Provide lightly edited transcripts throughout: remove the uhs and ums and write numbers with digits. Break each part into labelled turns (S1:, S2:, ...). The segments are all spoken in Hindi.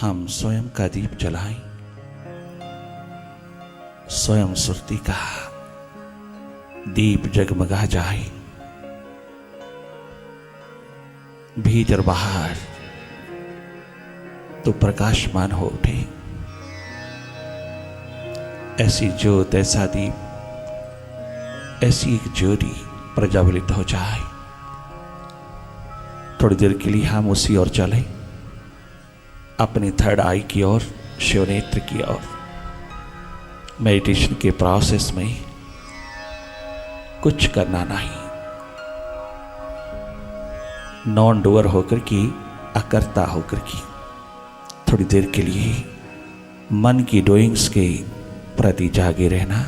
S1: हम स्वयं का दीप जलाएं, स्वयं सुरती का दीप जगमगा जाए, भीतर बाहर तो प्रकाशमान हो उठे। ऐसी ज्योत, ऐसा दीप, ऐसी एक ज्योति प्रज्वलित हो जाए। थोड़ी देर के लिए हम उसी ओर चले, अपनी थर्ड आई की ओर, शिवनेत्र की ओर। मेडिटेशन के प्रोसेस में कुछ करना नहीं, नॉन डूअर होकर की, अकर्ता होकर की थोड़ी देर के लिए मन की डूइंग्स के प्रति जागे रहना,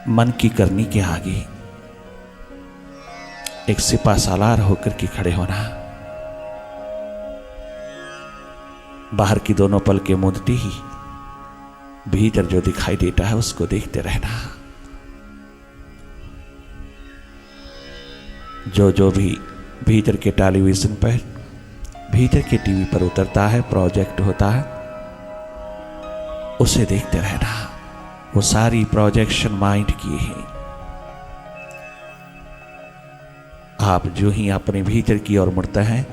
S1: मन की करनी के आगे एक सिपा सालार होकर के खड़े होना। बाहर की दोनों पलकें मूंदती ही भीतर जो दिखाई देता है उसको देखते रहना। जो भी भीतर के टेलीविजन पर, भीतर के टीवी पर उतरता है, प्रोजेक्ट होता है, उसे देखते रहना। वो सारी प्रोजेक्शन माइंड की है। आप जो ही अपने भीतर की ओर मुड़ते हैं,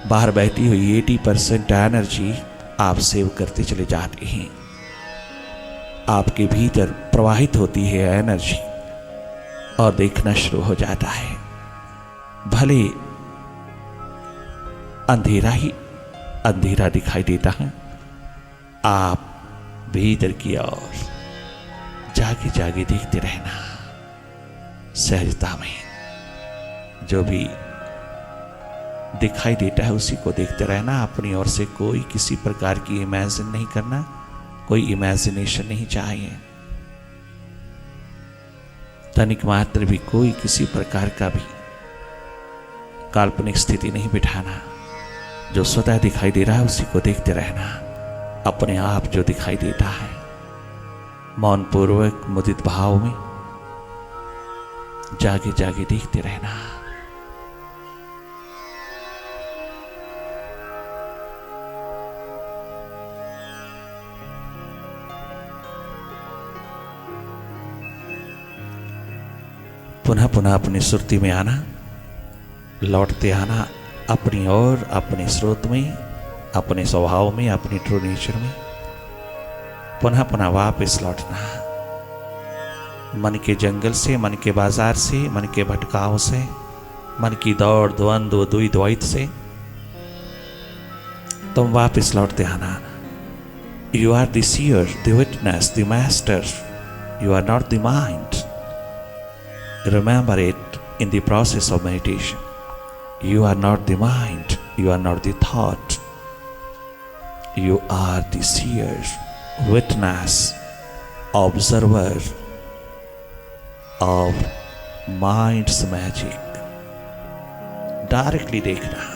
S1: बाहर बैठी हुई 80% एनर्जी आप सेव करते चले जाते हैं। आपके भीतर प्रवाहित होती है एनर्जी और देखना शुरू हो जाता है। भले अंधेरा ही अंधेरा दिखाई देता है, आप भीतर की ओर जागे जागे देखते रहना। सहजता में जो भी दिखाई देता है उसी को देखते रहना। अपनी ओर से कोई किसी प्रकार की इमेजिन नहीं करना, कोई इमेजिनेशन नहीं चाहिए। तनिक मात्र भी कोई किसी प्रकार का भी काल्पनिक स्थिति नहीं बिठाना। जो स्वतः दिखाई दे रहा है उसी को देखते रहना। अपने आप जो दिखाई देता है मौन पूर्वक मुदित भाव में जागे जागे देखते रहना। पुनः पुनः अपनी सुरती में आना, लौटते आना अपनी ओर, अपने स्रोत में, अपने स्वभाव में, अपनी ट्रू नेचर में। पुनः पुनः वापस लौटना। मन के जंगल से, मन के बाजार से, मन के भटकाव से, मन की दौड़ द्वंद्व द्वैत से तुम वापस लौटते आना। You are the seer, the witness, the master. You are not the mind. Remember it in the process of meditation. You are not the mind. You are not the thought. You are the seer, witness, observer of mind's magic. Directly देखना,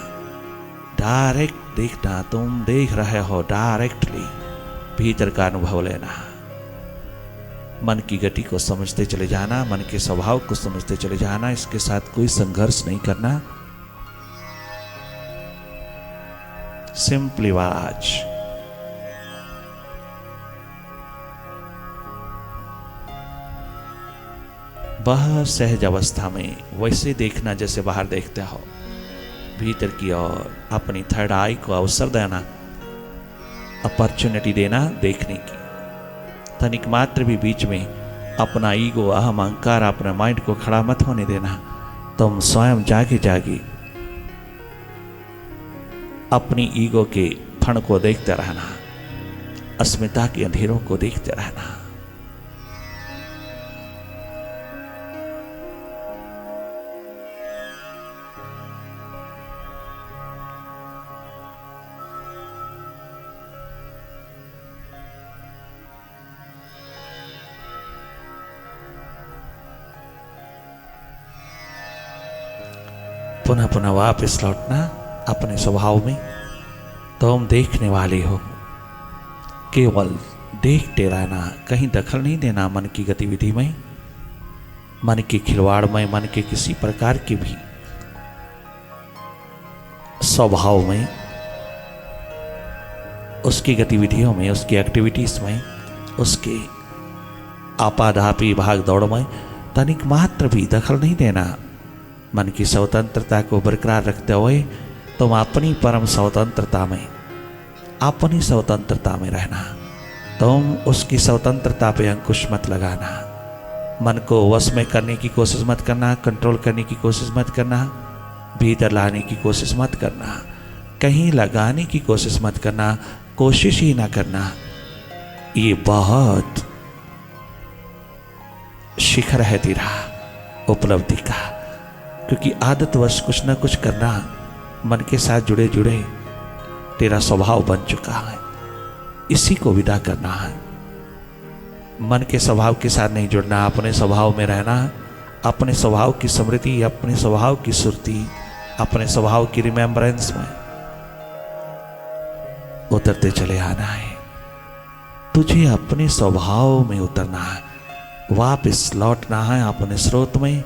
S1: डायरेक्ट देखना। तुम देख रहे हो डायरेक्टली, भीतर का अनुभव लेना। मन की गति को समझते चले जाना, मन के स्वभाव को समझते चले जाना। इसके साथ कोई संघर्ष नहीं करना। Simply watch. वह सहज अवस्था में वैसे देखना जैसे बाहर देखते हो। भीतर की ओर अपनी थर्ड आई को अवसर देना, अपॉर्चुनिटी देना देखने की। तनिक मात्र भी बीच में अपना ईगो, अहम, अहंकार, अपने माइंड को खड़ा मत होने देना। तुम स्वयं जागे जागे अपनी ईगो के फण को देखते रहना, अस्मिता के अंधेरों को देखते रहना। पुनः पुनः वापस लौटना अपने स्वभाव में। तुम देखने वाले हो, केवल देखते रहना, कहीं दखल नहीं देना मन की गतिविधि में, मन के खिलवाड़ में, मन के किसी प्रकार के भी स्वभाव में उसकी गतिविधियों में, उसकी एक्टिविटीज़ में, उसके आपाधापी भाग दौड़ में तनिक मात्र भी दखल नहीं देना। मन की स्वतंत्रता को बरकरार रखते हुए तुम अपनी परम स्वतंत्रता में, अपनी स्वतंत्रता में रहना। तुम उसकी स्वतंत्रता पे अंकुश मत लगाना। मन को वश में करने की कोशिश मत करना, कंट्रोल करने की कोशिश मत करना, भीतर लाने की कोशिश मत करना, कहीं लगाने की कोशिश मत करना, कोशिश ही ना करना। ये बहुत शिखर है तेरा उपलब्धि का, क्योंकि आदतवश कुछ ना कुछ करना मन के साथ जुड़े जुड़े तेरा स्वभाव बन चुका है। इसी को विदा करना है। मन के स्वभाव के साथ नहीं जुड़ना, अपने स्वभाव में रहना, अपने स्वभाव की स्मृति, अपने स्वभाव की सुरती, अपने स्वभाव की रिमेम्बरेंस में उतरते चले आना है। तुझे अपने स्वभाव में उतरना है, वापस लौटना है अपने स्रोत में।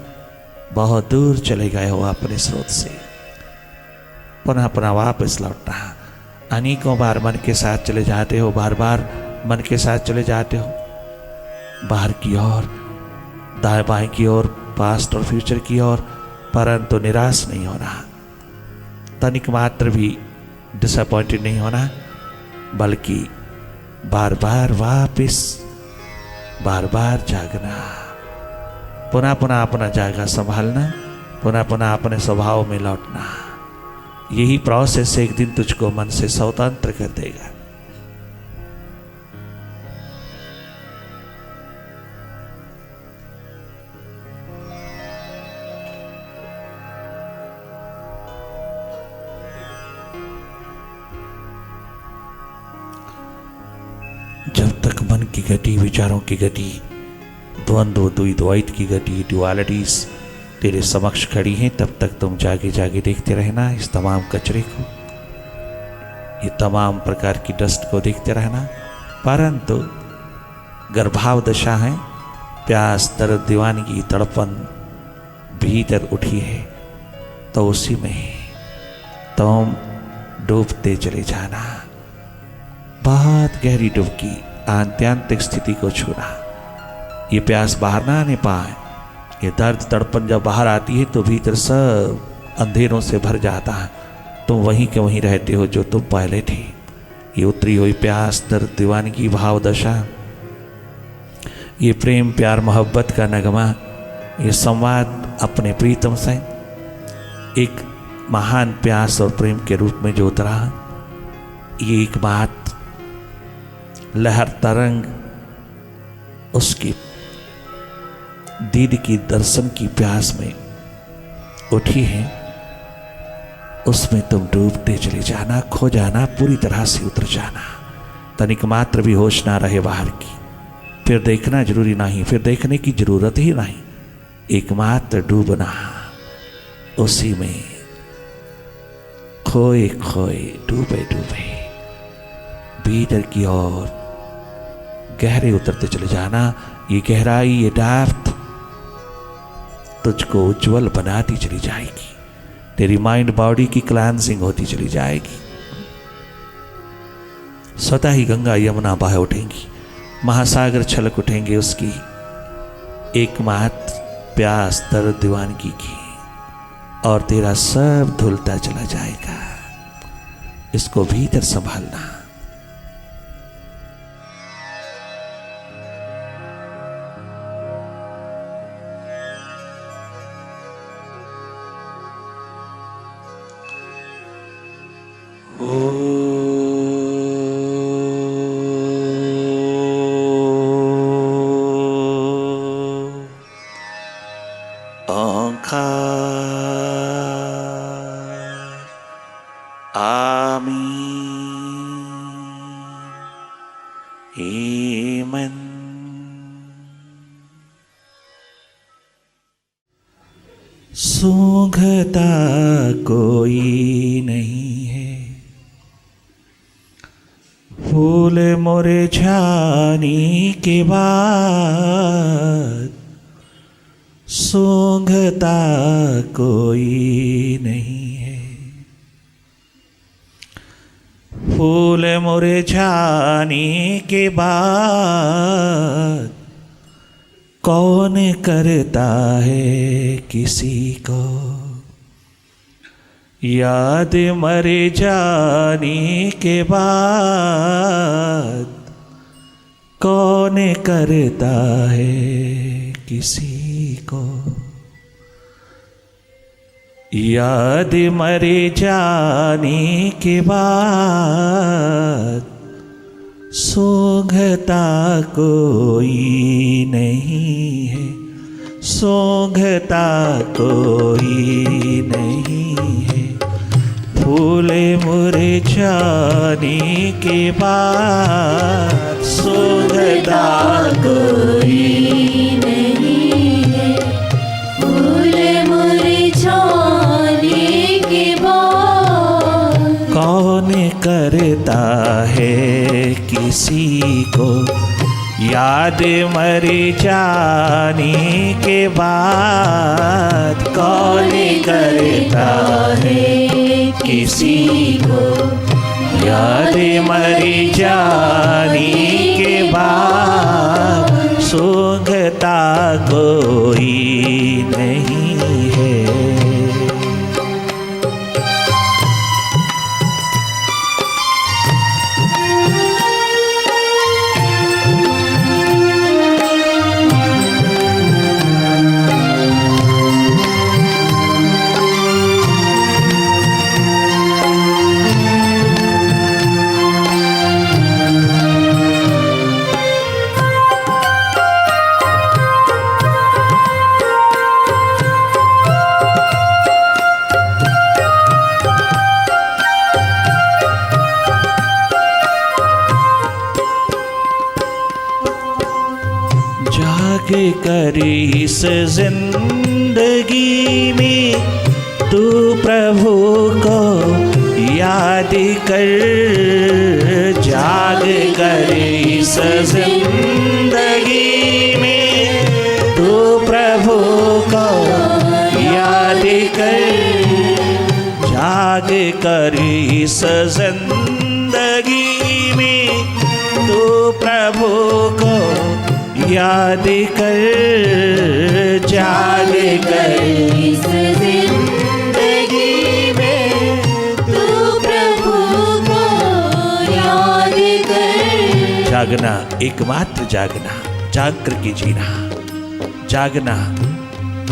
S1: बहुत दूर चले गए हो अपने स्रोत से, पुनः पुनः वापस लौटना है। अनेकों बार मन के साथ चले जाते हो, बार बार मन के साथ चले जाते हो बाहर की ओर, दाएं बाएं की ओर, पास्ट और फ्यूचर की ओर, परंतु निराश नहीं होना, तनिक मात्र भी डिसअपॉइंटेड नहीं होना, बल्कि बार बार वापस, बार बार जागना, पुनः पुनः अपना जागा संभालना, पुनः पुनः अपने स्वभाव में लौटना। यही प्रोसेस एक दिन तुझको मन से स्वतंत्र कर देगा। जब तक मन की गति, विचारों की गति, द्वंद्व, द्वैत की गति, ड्युअलिटीज तेरे समक्ष खड़ी हैं, तब तक तुम जागे जागे देखते रहना इस तमाम कचरे को, ये तमाम प्रकार की डस्ट को देखते रहना। परंतु गर्भाव दशा है, प्यास, दर्द, दीवानगी, तड़पन भीतर उठी है, तो उसी में तुम डूबते चले जाना। बहुत गहरी डुबकी, आत्यांतिक स्थिति को छूना। ये प्यास बाहर ना आने पाए, ये दर्द तड़पन जब बाहर आती है तो भीतर सब अंधेरों से भर जाता है। तुम वहीं के वहीं रहते हो जो तुम पहले थे। ये उतरी हुई प्यास, दर्द, दीवानगी, भाव दशा, ये प्रेम, प्यार, मोहब्बत का नगमा, ये संवाद अपने प्रीतम से एक महान प्यास और प्रेम के रूप में जो उतरा, ये एक बात लहर तरंग उसकी दीद की दर्शन की प्यास में उठी है, उसमें तुम डूबते चले जाना, खो जाना, पूरी तरह से उतर जाना। तनिक मात्र भी होश ना रहे बाहर की, फिर देखना जरूरी नहीं, फिर देखने की जरूरत ही नहीं, एकमात्र डूबना उसी में, खोए खोए, डूबे डूबे भीतर की ओर गहरे उतरते चले जाना। ये गहराई, ये डेप्थ तुझको उज्जवल बनाती चली जाएगी। तेरी माइंड बॉडी की क्लैंसिंग होती चली जाएगी। स्वतः ही गंगा यमुना बह उठेंगी, महासागर छलक उठेंगे उसकी एकमात्र प्यास, दर्द, दीवानगी की, और तेरा सब धुलता चला जाएगा। इसको भीतर संभालना। सूंघता कोई नहीं है, फूल मुरझाने के बाद सूंघता कोई नहीं है। फूल मुरझाने के बाद कौन करता है किसी को याद, मर जाने के बाद कौन करता है किसी को याद, मर जाने के बाद सूंघता कोई नहीं है, सूंघता कोई नहीं है। फूल मुरझाने के बाद सूंघता कोई
S2: नहीं है। फूल मुरझाने के बाद
S1: कौन करता है किसी को याद, मर जाने के बाद कौन करता है किसी को याद, मर जाने के बाद सूंघता कोई नहीं है। जाग कर इस जिंदगी में तू प्रभु को याद कर, जाग कर इस जिंदगी में तू प्रभु को याद कर, जाग कर इस जिंदगी में तू प्रभु को याद कर, जाग कर
S2: इस जिंदगी में तू प्रभु को याद कर।
S1: जागना, एकमात्र जागना, जाग करके जीना। जागना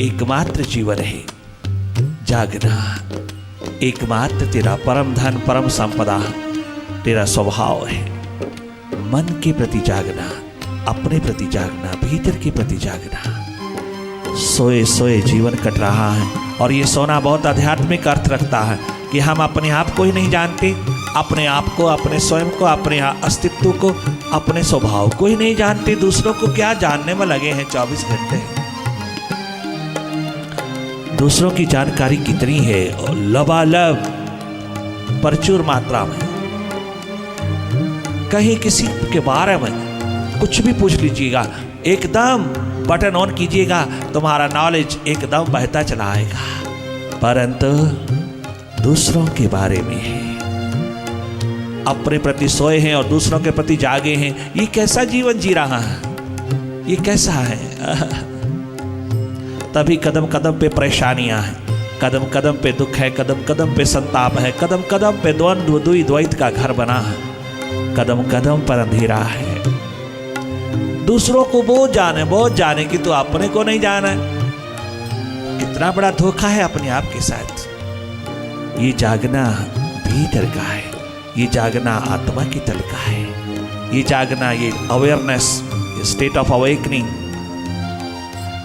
S1: एकमात्र जीवन है, जागना एकमात्र तेरा परम धन, परम संपदा, तेरा स्वभाव है। मन के प्रति जागना, अपने प्रति जागना, भीतर के प्रति जागना। सोए सोए जीवन कट रहा है और ये सोना बहुत आध्यात्मिक अर्थ रखता है कि हम अपने आप को ही नहीं जानते, अपने आप को, अपने स्वयं को, अपने अस्तित्व को, अपने स्वभाव को ही नहीं जानते। दूसरों को क्या जानने में लगे हैं 24 घंटे। दूसरों की जानकारी कितनी है, लबालब प्रचुर मात्रा में। कहीं किसी के बारे में कुछ भी पूछ लीजिएगा, एकदम बटन ऑन कीजिएगा, तुम्हारा नॉलेज एकदम बहता चला आएगा। परंतु दूसरों के बारे में है, अपने प्रति सोए हैं और दूसरों के प्रति जागे हैं। ये कैसा जीवन जी रहा है, ये कैसा है? तभी कदम कदम पे परेशानियां हैं, कदम कदम पे दुख है, कदम कदम पे संताप है, कदम कदम पे द्वंद्व द्वैत का घर बना है, कदम कदम पर अंधेरा है। दूसरों को वो जाने कि तो अपने को नहीं जाना है। कितना बड़ा धोखा है अपने आप के साथ। ये जागना भीतर का है, ये जागना आत्मा की तल का है, ये जागना, ये अवेयरनेस, स्टेट ऑफ अवेकनिंग,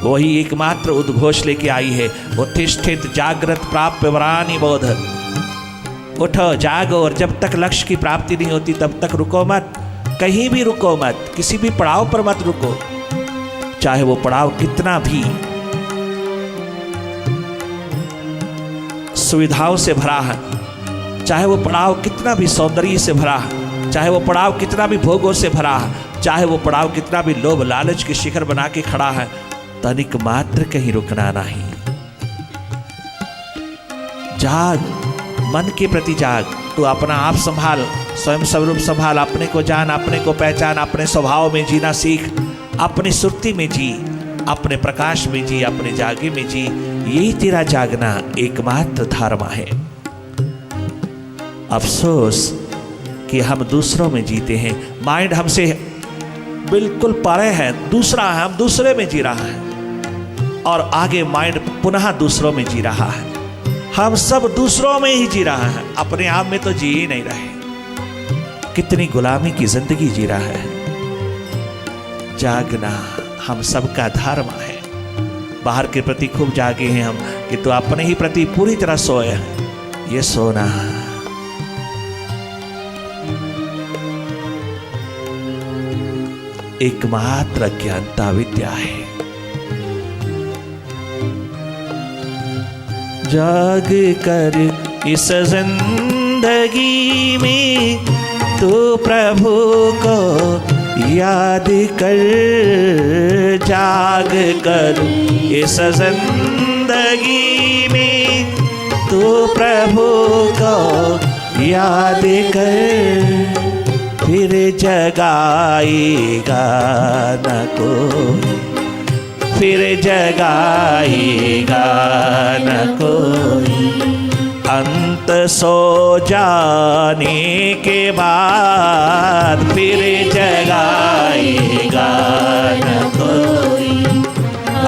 S1: वही एकमात्र उद्घोष लेके आई है। उत्तिष्ठित जागृत प्राप्य वरानि बोध। उठो, जागो, और जब तक लक्ष्य की प्राप्ति नहीं होती तब तक रुको मत, कहीं भी रुको मत, किसी भी पड़ाव पर मत रुको, चाहे वो पड़ाव कितना भी सुविधाओं से भरा है, चाहे वो पड़ाव कितना भी सौंदर्य से भरा है, चाहे वो पड़ाव कितना भी भोगों से भरा है, चाहे वो पड़ाव कितना भी लोभ लालच के शिखर बना के खड़ा है, तनिक मात्र कहीं रुकना नहीं। जाग, मन के प्रति जाग। तू अपना आप संभाल, स्वयं स्वरूप संभाल, अपने को जान, अपने को पहचान, अपने स्वभाव में जीना सीख, अपनी सुरती में जी, अपने प्रकाश में जी, अपने जागे में जी। यही तेरा जागना एकमात्र धर्म है। अफसोस कि हम दूसरों में जीते हैं। माइंड हमसे बिल्कुल परे है, दूसरा है, हम दूसरे में जी रहा है और आगे माइंड पुनः दूसरों में जी रहा है। हम सब दूसरों में ही जी रहा है, अपने आप में तो जी ही नहीं रहे। कितनी गुलामी की जिंदगी जी रहा है। जागना हम सबका धर्म है। बाहर के प्रति खूब जागे हैं हम, कि तो अपने ही प्रति पूरी तरह सोए हैं। ये सोना एकमात्र ज्ञानता विद्या है। जाग कर इस जिंदगी में तू प्रभु को याद कर। जाग कर इस जिंदगी में तू प्रभु को याद कर। फिर जगाएगा न कोई, फिर जगाएगा न कोई। अंत सो जाने के बाद फिर जगाएगा न कोई।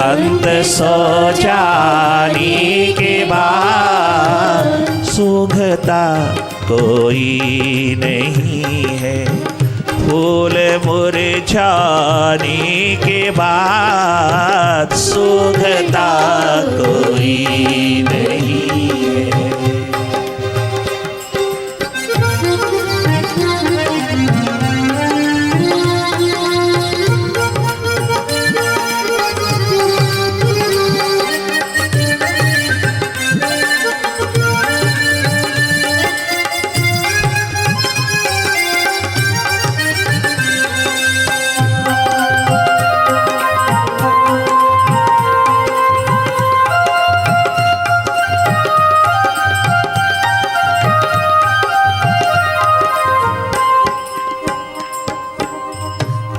S1: अंत सो जाने के बाद सूंघता कोई नहीं है। फूल मुरझाने के बाद सूंघता कोई नहीं है।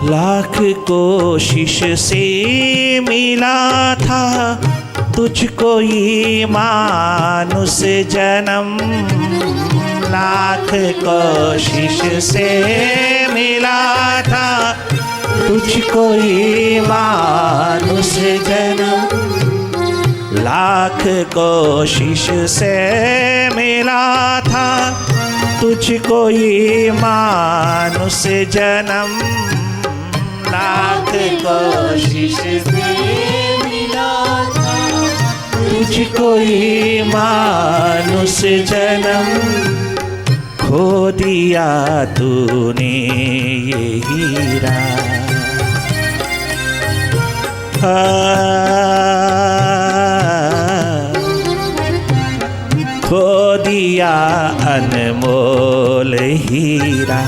S1: लाख कोशिश से मिला था तुझको ये मानुष जन्म। लाख कोशिश से मिला था तुझको ये मानुष जन्म। लाख कोशिश से मिला था तुझको ये मानुष जन्म। लाख कोशिश से मिला था तुझको ये मानुष जन्म। खो दिया तूने ये हीरा, खो दिया अनमोल हीरा।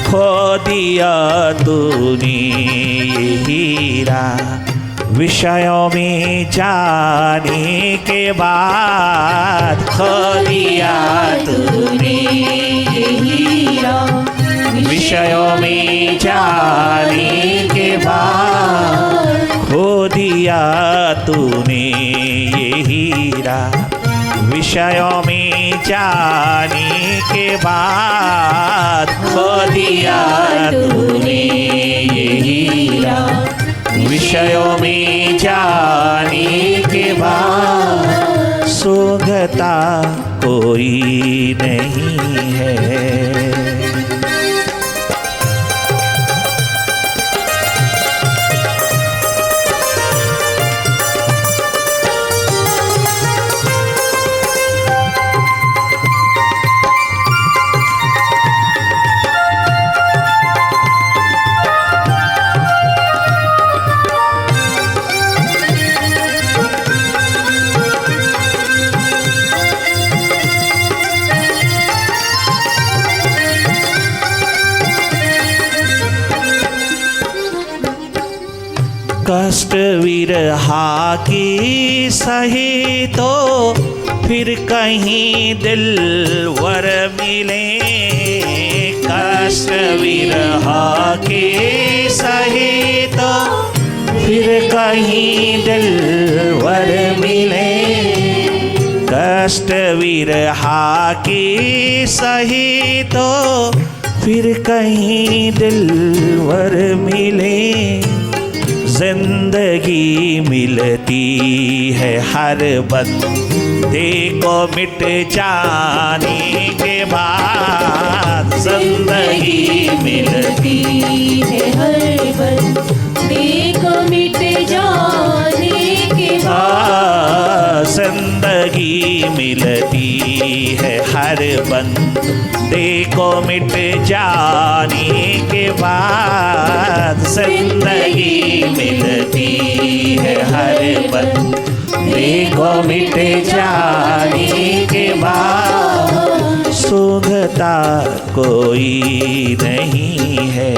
S1: खो दिया तूने ये हीरा। विषयों में जाने के बाद खो दिया तूने ये हीरा। विषयों में जाने के बाद खो दिया तूने ये हीरा। विषयों में जाने के बाद खो दिया तूने ये हीरा। विषयों में जाने के बाद सूंघता कोई नहीं है। कष्ट विरहा की सही तो फिर कहीं दिलवर मिले। कष्ट विरह के सहे तो फिर कहीं दिलवर मिले। कष्ट विरह के सहे तो फिर कहीं दिलवर मिले। जिंदगी मिलती है हर बंदे को मिट जाने के बाद। जिंदगी मिलती
S2: है हर बंदे को मिट जाने के बाद।
S1: जिंदगी मिलती है हर बंदे को मिट जाने के बाद। जिंदगी मिलती है हर बंदे को मिट जाने के बाद। सूंघता कोई नहीं है।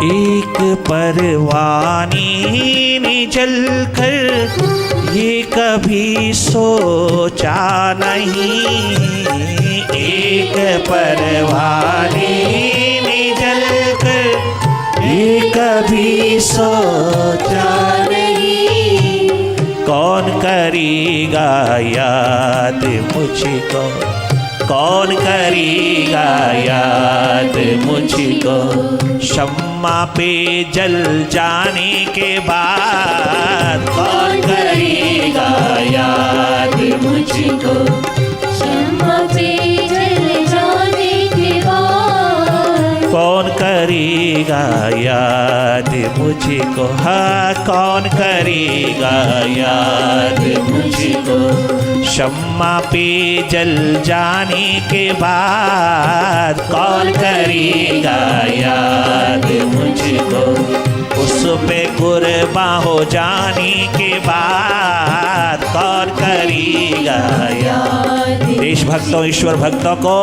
S1: एक परवानी ने जलकर ये कभी सोचा नहीं। एक परवानी ने जलकर ये कभी सोचा नहीं। कौन करेगा याद मुझको, कौन करेगा याद मुझको। शम्मा पे जल जाने के बाद कौन करेगा याद मुझको।
S2: शम्मा पे जल जाने के बाद
S1: कौन करेगा याद मुझको। हाँ कौन करेगा याद मुझको। शम्मा पे जल जाने के बाद कौन करेगा याद मुझको। उस पे कुर्बान हो जाने के बाद कौन करेगा याद। देश भक्तों ईश्वर भक्तों को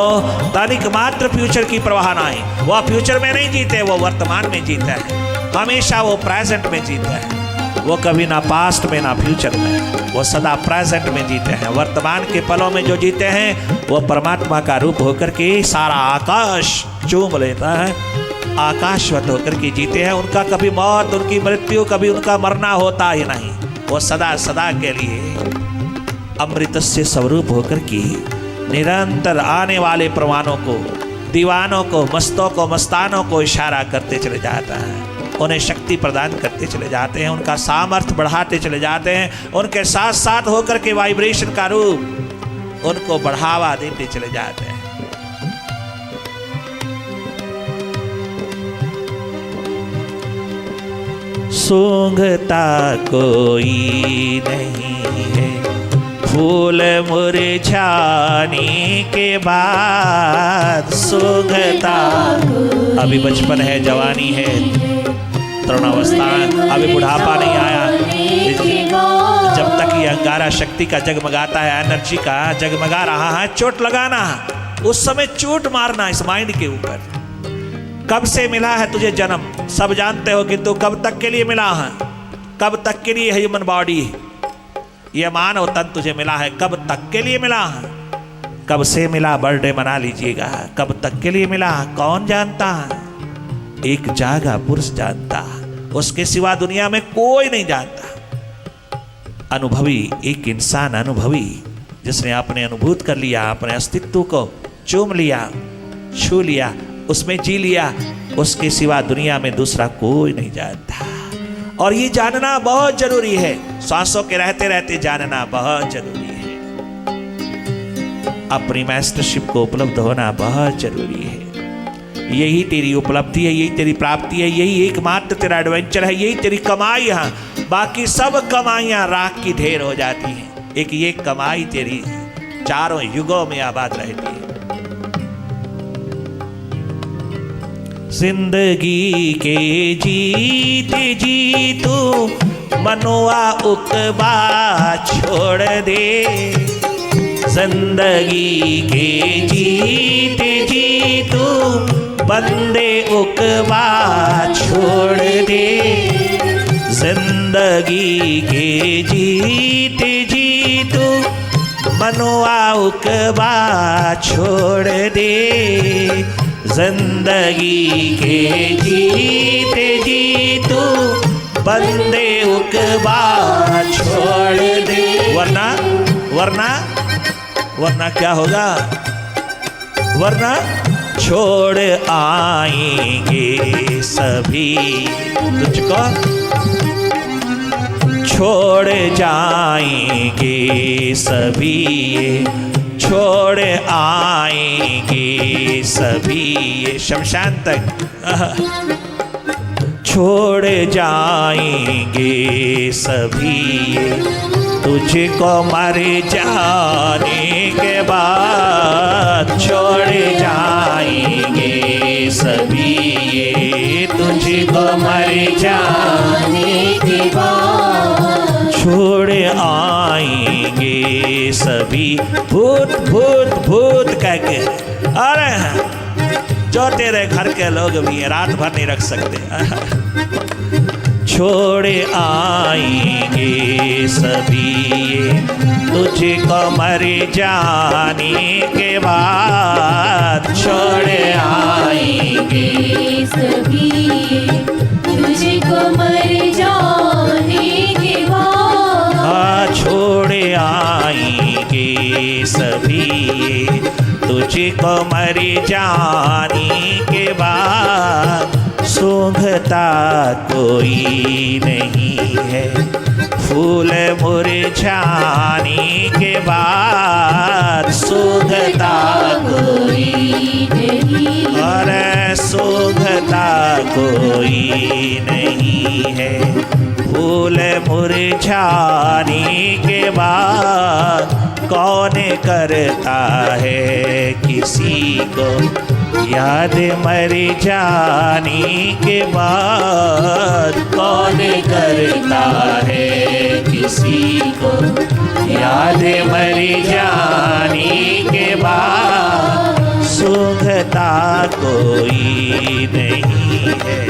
S1: तनिक मात्र फ्यूचर की परवाह ना है। वह फ्यूचर में नहीं जीते, वो वर्तमान में जीता है। हमेशा वो प्रेजेंट में जीता है। वो कभी ना पास्ट में ना फ्यूचर में, वो सदा प्रेजेंट में जीते हैं। वर्तमान के पलों में जो जीते हैं वो परमात्मा का रूप होकर के सारा आकाश चूम लेता है। आकाशवत होकर के जीते हैं। उनका कभी मौत, उनकी मृत्यु, कभी उनका मरना होता ही नहीं। वो सदा सदा के लिए अमृत से स्वरूप होकर के निरंतर आने वाले प्रमाणों को, दीवानों को, मस्तों को, मस्तानों को इशारा करते चले जाता है। उन्हें शक्ति प्रदान करते चले जाते हैं, उनका सामर्थ्य बढ़ाते चले जाते हैं। उनके साथ साथ होकर के वाइब्रेशन का रूप उनको बढ़ावा देते चले जाते हैं। सूंघता कोई नहीं है फूल मुरझाने के बाद। सूंघता अभी बचपन है, जवानी है, तरुणावस्था, अभी बुढ़ापा नहीं आया। जब तक ये अंगारा शक्ति का जगमगाता है, एनर्जी का जगमगा रहा है, चोट लगाना, उस समय चोट मारना इस माइंड के ऊपर। कब से मिला है तुझे जन्म सब जानते हो, किंतु कब तक के लिए मिला है? कब तक के लिए ह्यूमन बॉडी, ये मानव तन तुझे मिला है, कब तक के लिए मिला है? कब से मिला? बर्थडे मना लीजिएगा। कब तक के लिए मिला कौन जानता है? एक जागा पुरुष जानता, उसके सिवा दुनिया में कोई नहीं जानता। अनुभवी एक इंसान, अनुभवी जिसने अपने अनुभूत कर लिया, अपने अस्तित्व को चूम लिया, छू लिया, उसमें जी लिया, उसके सिवा दुनिया में दूसरा कोई नहीं जानता। और ये जानना बहुत जरूरी है, सांसों के रहते रहते जानना बहुत जरूरी है। अपनी मास्टरशिप को उपलब्ध होना बहुत जरूरी है। यही तेरी उपलब्धि है, यही तेरी प्राप्ति है, यही एकमात्र तेरा एडवेंचर है, यही तेरी कमाई है। बाकी सब कमाइयां राख की ढेर हो जाती हैं। एक ये कमाई तेरी चारों युगों में आबाद रहती है। जिंदगी के जीते जी तू मनवा उकबा छोड़ दे। जिंदगी के जीते जी तू बंदे उकबा छोड़ दे। जिंदगी के जीते जी तू मनवा उकबा छोड़ दे। जिंदगी के जीते जी तू बंदे उकबा छोड़ दे। वरना वरना वरना क्या होगा? वरना छोड़ आएंगे सभी तुझको, छोड़ जाएंगे सभी, छोड़ आएंगे सभी ये शमशान तक। छोड़ जाएंगे सभी तुझको मर जाने के बाद। छोड़ जाएंगे सभी ये तुझको मर जाने के बाद। छोड़ आएंगे सभी भूत भूत भूत कह के। अरे जो तेरे घर के लोग भी हैं रात भर नहीं रख सकते। छोड़ आएंगे सभी तुझको मर जाने के बाद। छोड़ आएंगे
S2: सभी तुझको मर जाने के बाद।
S1: छोड़ आएंगे सभी तुझको मर जाने के बाद। सूंघता कोई नहीं है फूल मुरझाने के बाद। सूंघता कोई नहीं, और सूंघता कोई नहीं है फूल मुरझाने के बाद। कौन करता है किसी को याद मर जाने के बाद। कौन करता है किसी को याद मर जाने के बाद। सूंघता कोई नहीं है